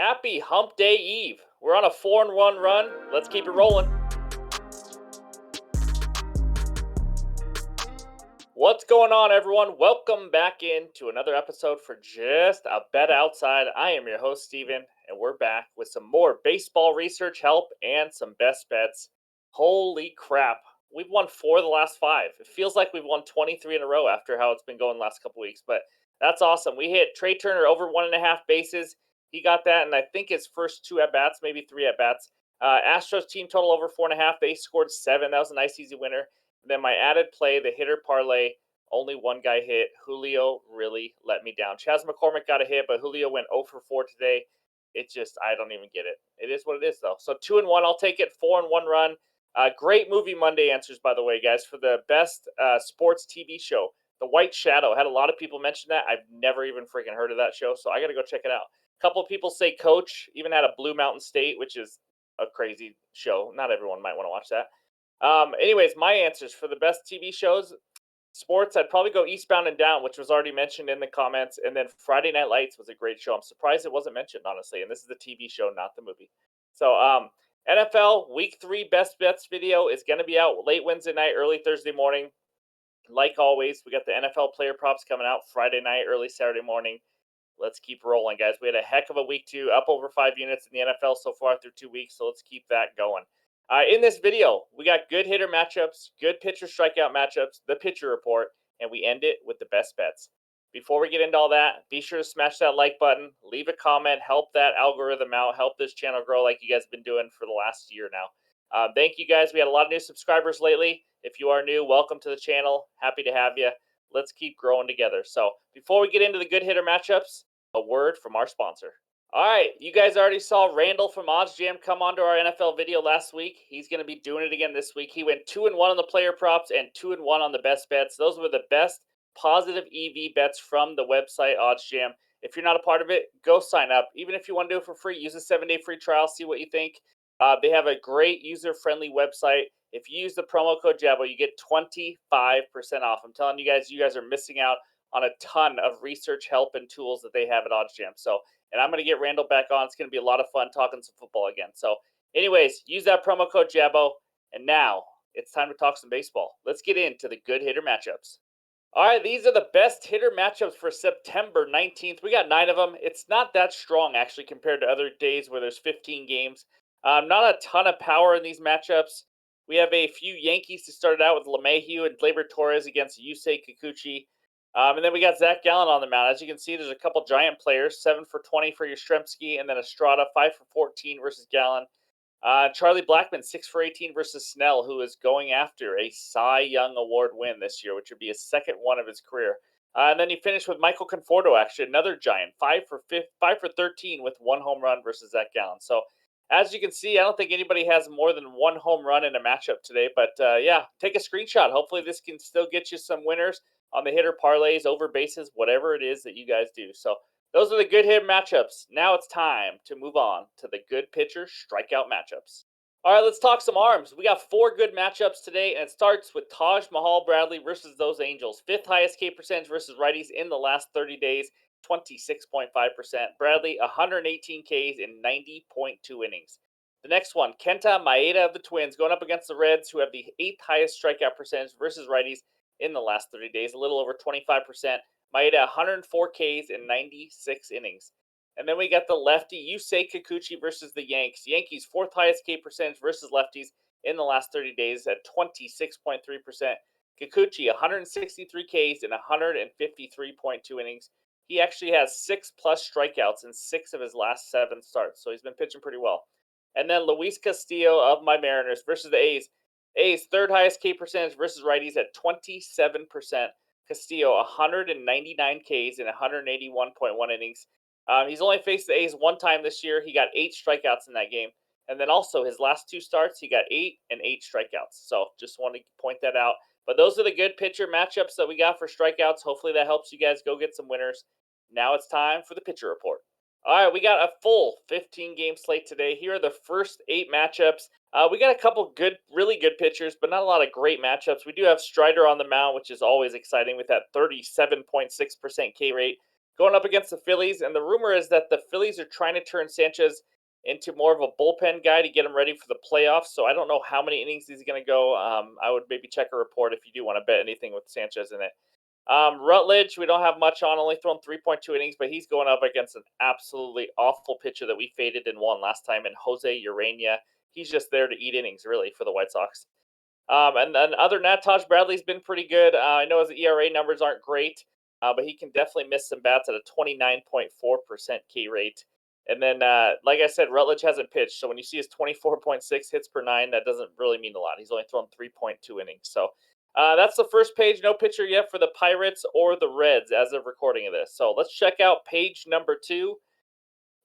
Happy Hump Day Eve. We're on a 4-1 run. Let's keep it rolling. What's going on, everyone? Welcome back into another episode for Just a Bet Outside. I am your host, Steven, and we're back with some more baseball research help and some best bets. Holy crap. We've won 4 of the last 5. It feels like we've won 23 in a row after how it's been going the last couple weeks, but that's awesome. We hit Trey Turner over 1.5 bases. He got that, and I think his first 2 at-bats, maybe 3 at-bats. Astros team total over 4.5. They scored 7. That was a nice, easy winner. Then my added play, the hitter parlay, only one guy hit. Julio really let me down. Chas McCormick got a hit, but Julio went 0 for 4 today. It just, I don't even get it. It is what it is, though. So 2-1, I'll take it. 4-1 run. Great movie Monday answers, by the way, guys, for the best sports TV show. The White Shadow. Had a lot of people mention that. I've never even freaking heard of that show, so I got to go check it out. A couple of people say Coach. Even had a Blue Mountain State, which is a crazy show. Not everyone might want to watch that. Anyways, my answers for the best TV shows, sports, I'd probably go Eastbound and Down, which was already mentioned in the comments, and then Friday Night Lights was a great show. I'm surprised it wasn't mentioned, honestly, and this is the TV show, not the movie. So, NFL Week 3 Best Bets video is going to be out late Wednesday night, early Thursday morning. Like always, we got the NFL player props coming out Friday night, early Saturday morning. Let's keep rolling, guys. We had a heck of a week 2, up over 5 units in the NFL so far through 2 weeks, so let's keep that going. In this video, we got good hitter matchups, good pitcher strikeout matchups, the pitcher report, and we end it with the best bets. Before we get into all that, be sure to smash that like button, leave a comment, help that algorithm out, help this channel grow like you guys have been doing for the last year now. Thank you, guys. We had a lot of new subscribers lately. If you are new, welcome to the channel. Happy to have you. Let's keep growing together. So before we get into the good hitter matchups, a word from our sponsor. All right, you guys already saw Randall from OddsJam come onto our NFL video last week. He's going to be doing it again this week. He went 2-1 on the player props and 2-1 on the best bets. Those were the best positive EV bets from the website OddsJam. If you're not a part of it, go sign up. Even if you want to do it for free, use a 7-day free trial, see what you think. They have a great user-friendly website. If you use the promo code JABO, you get 25% off. I'm telling you guys are missing out on a ton of research help and tools that they have at OddsJam. So, and I'm going to get Randall back on. It's going to be a lot of fun talking some football again. So, anyways, use that promo code JABO. And now it's time to talk some baseball. Let's get into the good hitter matchups. All right, these are the best hitter matchups for September 19th. We got 9 of them. It's not that strong, actually, compared to other days where there's 15 games. Not a ton of power in these matchups. We have a few Yankees to start it out with LeMahieu and Gleyber Torres against Yusei Kikuchi. And then we got Zach Gallen on the mound. As you can see, there's a couple giant players, 7 for 20 for Yastrzemski, and then Estrada, 5 for 14 versus Gallen. Charlie Blackmon, 6 for 18 versus Snell, who is going after a Cy Young Award win this year, which would be his second one of his career. And then you finish with Michael Conforto, actually, another giant, 5 for 13 with 1 home run versus Zach Gallen. So, as you can see, I don't think anybody has more than 1 home run in a matchup today. But, yeah, take a screenshot. Hopefully this can still get you some winners on the hitter parlays, over bases, whatever it is that you guys do. So those are the good hit matchups. Now it's time to move on to the good pitcher strikeout matchups. All right, let's talk some arms. We got 4 good matchups today, and it starts with Taj Mahal Bradley versus those Angels. 5th highest K percentage versus righties in the last 30 days, 26.5%. Bradley, 118 Ks in 90.2 innings. The next one, Kenta Maeda of the Twins, going up against the Reds, who have the 8th highest strikeout percentage versus righties in the last 30 days, a little over 25%. Maeda, 104 Ks in 96 innings. And then we got the lefty Yusei Kikuchi versus the Yanks. Yankees, 4th highest K percentage versus lefties in the last 30 days at 26.3%. Kikuchi, 163 Ks in 153.2 innings. He actually has 6+ strikeouts in 6 of his last 7 starts, so he's been pitching pretty well. And then Luis Castillo of my Mariners versus the A's. A's, 3rd highest K percentage versus righties at 27%. Castillo, 199 Ks in 181.1 innings. He's only faced the A's 1 time this year. He got 8 strikeouts in that game. And then also his last 2 starts, he got 8 and 8 strikeouts. So just want to point that out. But those are the good pitcher matchups that we got for strikeouts. Hopefully that helps you guys go get some winners. Now it's time for the pitcher report. All right, we got a full 15-game slate today. Here are the first 8 matchups. We got a couple good, really good pitchers, but not a lot of great matchups. We do have Strider on the mound, which is always exciting with that 37.6% K rate, going up against the Phillies. And the rumor is that the Phillies are trying to turn Sanchez into more of a bullpen guy to get him ready for the playoffs. So I don't know how many innings he's going to go. I would maybe check a report if you do want to bet anything with Sanchez in it. Rutledge, we don't have much on, only thrown 3.2 innings, but he's going up against an absolutely awful pitcher that we faded and won last time in Jose Urania. He's just there to eat innings, really, for the White Sox. And then other than that, Taj Bradley's been pretty good. I know his ERA numbers aren't great, but he can definitely miss some bats at a 29.4% K rate. And then, like I said, Rutledge hasn't pitched. So when you see his 24.6 hits per nine, that doesn't really mean a lot. He's only thrown 3.2 innings. So that's the first page. No pitcher yet for the Pirates or the Reds as of recording of this. So let's check out page number 2.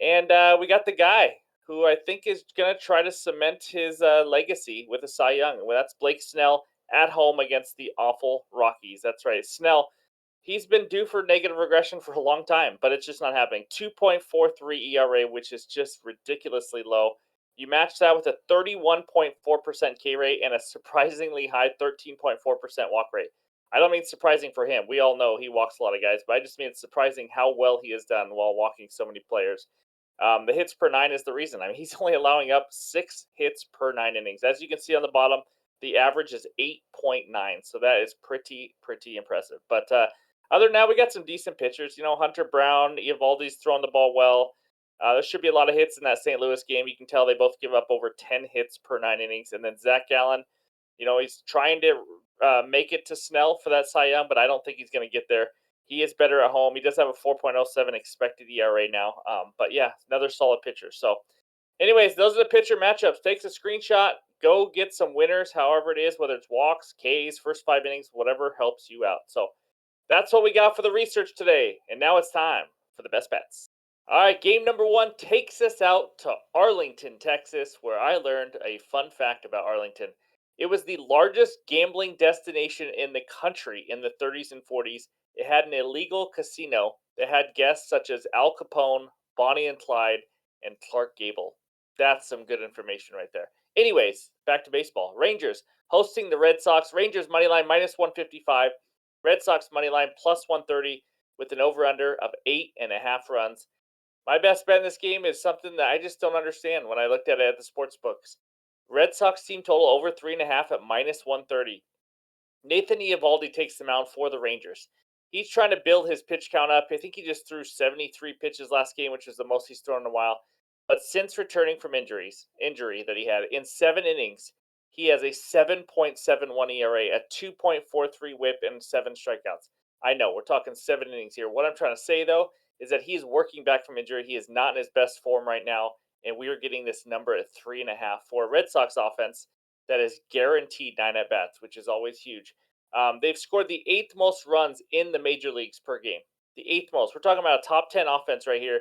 And we got the guy who I think is going to try to cement his legacy with a Cy Young. Well, that's Blake Snell at home against the awful Rockies. That's right. Snell, he's been due for negative regression for a long time, but it's just not happening. 2.43 ERA, which is just ridiculously low. You match that with a 31.4% K rate and a surprisingly high 13.4% walk rate. I don't mean surprising for him. We all know he walks a lot of guys, but I just mean it's surprising how well he has done while walking so many players. The hits per nine is the reason. I mean, he's only allowing up 6 hits per 9 innings. As you can see on the bottom, the average is 8.9. So that is pretty impressive. But other than that, we got some decent pitchers. You know, Hunter Brown, Eovaldi's throwing the ball well. There should be a lot of hits in that St. Louis game. You can tell they both give up over 10 hits per 9 innings. And then Zach Gallen, you know, he's trying to make it to Snell for that Cy Young, but I don't think he's going to get there. He is better at home. He does have a 4.07 expected ERA now. But yeah, another solid pitcher. So, anyways, those are the pitcher matchups. Takes a screenshot. Go get some winners, however it is, whether it's walks, Ks, first 5 innings, whatever helps you out. So, that's what we got for the research today. And now it's time for the best bets. All right, game number 1 takes us out to Arlington, Texas, where I learned a fun fact about Arlington. It was the largest gambling destination in the country in the 30s and 40s. It had an illegal casino that had guests such as Al Capone, Bonnie and Clyde, and Clark Gable. That's some good information right there. Anyways, back to baseball. Rangers hosting the Red Sox. Rangers money line minus 155. Red Sox money line plus 130 with an over-under of 8.5 runs. My best bet in this game is something that I just don't understand when I looked at it at the sports books. Red Sox team total over 3.5 at minus 130. Nathan Eovaldi takes the mound for the Rangers. He's trying to build his pitch count up. I think he just threw 73 pitches last game, which is the most he's thrown in a while. But since returning from injury that he had in 7 innings, he has a 7.71 ERA, a 2.43 WHIP, and 7 strikeouts. I know we're talking 7 innings here. What I'm trying to say though is that he's working back from injury. He is not in his best form right now, and we are getting this number at 3.5 for a Red Sox offense that is guaranteed 9 at bats, which is always huge. They've scored the 8th most runs in the major leagues per game. The 8th most. We're talking about a top 10 offense right here.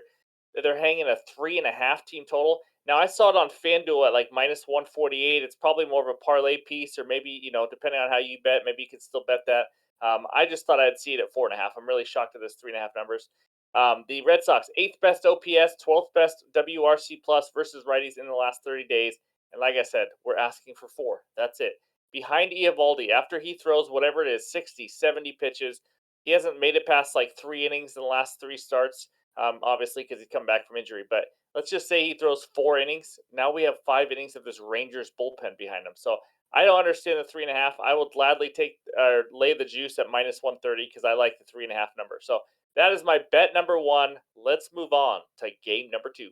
They're hanging a 3.5 team total. Now, I saw it on FanDuel at like minus 148. It's probably more of a parlay piece, or maybe, you know, depending on how you bet, maybe you could still bet that. I just thought I'd see it at 4.5. I'm really shocked at this 3.5 numbers. The Red Sox, 8th best OPS, 12th best WRC plus versus righties in the last 30 days. And like I said, we're asking for 4. That's it. Behind Eovaldi, after he throws whatever it is, 60, 70 pitches, he hasn't made it past like 3 innings in the last 3 starts, obviously because he's come back from injury. But let's just say he throws 4 innings. Now we have 5 innings of this Rangers bullpen behind him. So I don't understand the 3.5. I will gladly take or lay the juice at minus 130 because I like the 3.5 number. So that is my bet number 1. Let's move on to game number 2.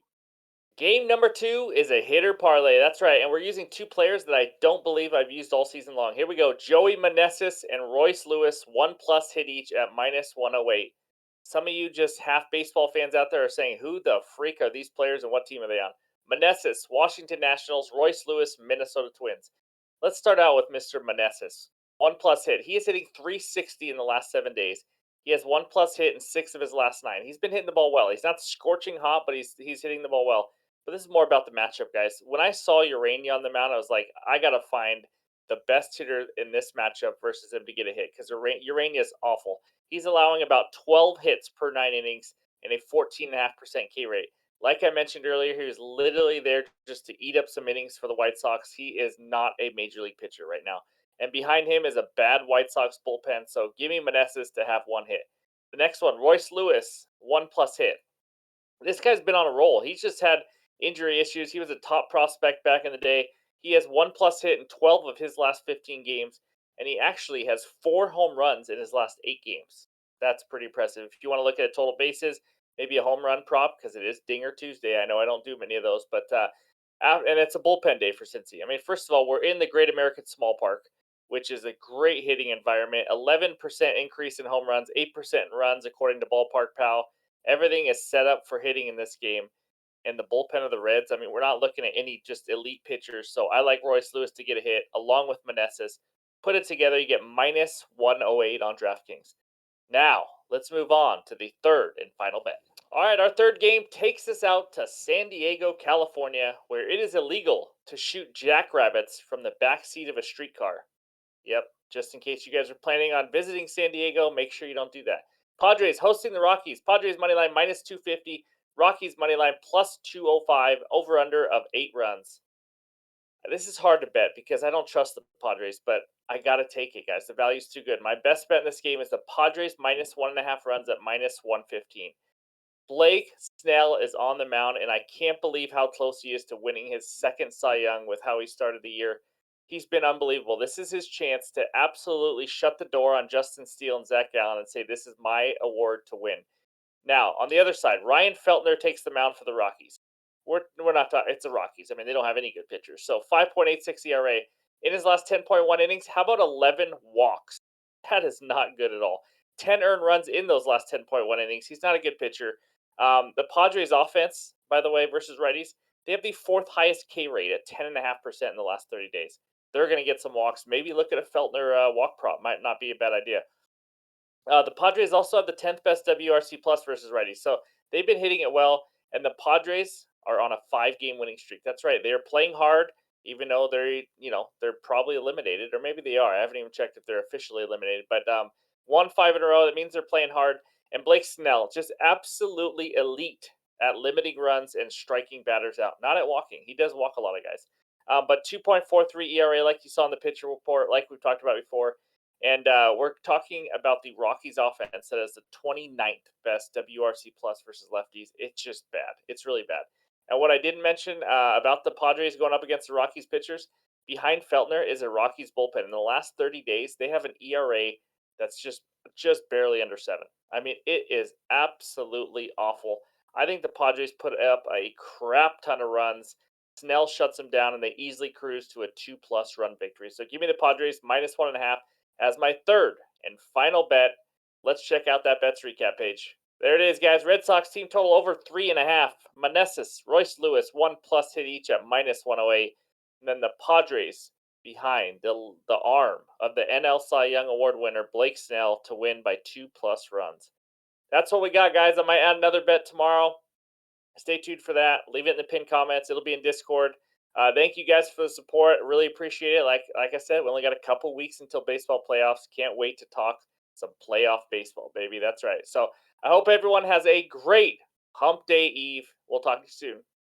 Game number 2 is a hitter parlay. That's right. And we're using 2 players that I don't believe I've used all season long. Here we go. Joey Meneses and Royce Lewis, 1+ hit each at minus 108. Some of you just half baseball fans out there are saying, who the freak are these players and what team are they on? Meneses, Washington Nationals, Royce Lewis, Minnesota Twins. Let's start out with Mr. Meneses. 1+ hit. He is hitting 360 in the last 7 days. He has 1+ hit in 6 of his last 9. He's been hitting the ball well. He's not scorching hot, but he's hitting the ball well. But this is more about the matchup, guys. When I saw Urania on the mound, I was like, I got to find the best hitter in this matchup versus him to get a hit because Urania is awful. He's allowing about 12 hits per 9 innings and a 14.5% K rate. Like I mentioned earlier, he was literally there just to eat up some innings for the White Sox. He is not a major league pitcher right now. And behind him is a bad White Sox bullpen, so give me Meneses to have 1 hit. The next one, Royce Lewis, 1+ hit. This guy's been on a roll. He's just had injury issues. He was a top prospect back in the day. He has 1+ hit in 12 of his last 15 games, and he actually has 4 home runs in his last 8 games. That's pretty impressive. If you want to look at total bases, maybe a home run prop because it is Dinger Tuesday. I know I don't do many of those, but and it's a bullpen day for Cincy. I mean, first of all, we're in the Great American Small Park, which is a great hitting environment. 11% increase in home runs, 8% in runs, according to Ballpark Pal. Everything is set up for hitting in this game. And the bullpen of the Reds, I mean, we're not looking at any just elite pitchers. So I like Royce Lewis to get a hit along with Meneses. Put it together, you get minus 108 on DraftKings. Now, let's move on to the third and final bet. All right, our third game takes us out to San Diego, California, where it is illegal to shoot jackrabbits from the backseat of a streetcar. Yep, just in case you guys are planning on visiting San Diego, make sure you don't do that. Padres hosting the Rockies. Padres money line minus 250. Rockies money line plus 205. Over under of 8 runs. This is hard to bet because I don't trust the Padres, but I gotta take it, guys. The value's too good. My best bet in this game is the Padres minus 1.5 runs at minus 115. Blake Snell is on the mound, and I can't believe how close he is to winning his second Cy Young with how he started the year. He's been unbelievable. This is his chance to absolutely shut the door on Justin Steele and Zach Gallen and say, this is my award to win. Now, on the other side, Ryan Feltner takes the mound for the Rockies. We're not talking, it's the Rockies. I mean, they don't have any good pitchers. So 5.86 ERA in his last 10.1 innings. How about 11 walks? That is not good at all. 10 earned runs in those last 10.1 innings. He's not a good pitcher. The Padres offense, by the way, versus righties, they have the 4th highest K rate at 10.5% in the last 30 days. They're going to get some walks. Maybe look at a Feltner walk prop. Might not be a bad idea. The Padres also have the 10th best WRC plus versus righties. So they've been hitting it well. And the Padres are on a 5-game winning streak. That's right. They are playing hard, even though they're probably eliminated, or maybe they are. I haven't even checked if they're officially eliminated. But won 5 in a row. That means they're playing hard. And Blake Snell, just absolutely elite at limiting runs and striking batters out. Not at walking. He does walk a lot of guys. But 2.43 ERA, like you saw in the pitcher report, like we've talked about before. And we're talking about the Rockies offense that has the 29th best WRC plus versus lefties. It's just bad. It's really bad. And what I didn't mention about the Padres going up against the Rockies pitchers, behind Feltner is a Rockies bullpen. In the last 30 days, they have an ERA that's just barely under 7. I mean, it is absolutely awful. I think the Padres put up a crap ton of runs. Snell shuts them down, and they easily cruise to a 2+ run victory. So give me the Padres minus 1.5 as my third and final bet. Let's check out that bets recap page. There it is, guys. Red Sox team total over 3.5. Meneses, Royce Lewis, 1+ hit each at minus 108. And then the Padres behind the arm of the NL Cy Young Award winner Blake Snell to win by 2+ runs. That's what we got, guys. I might add another bet tomorrow. Stay tuned for that. Leave it in the pinned comments. It'll be in Discord. Thank you guys for the support. Really appreciate it. Like I said, we only got a couple weeks until baseball playoffs. Can't wait to talk some playoff baseball, baby. That's right. So I hope everyone has a great Hump Day Eve. We'll talk to you soon.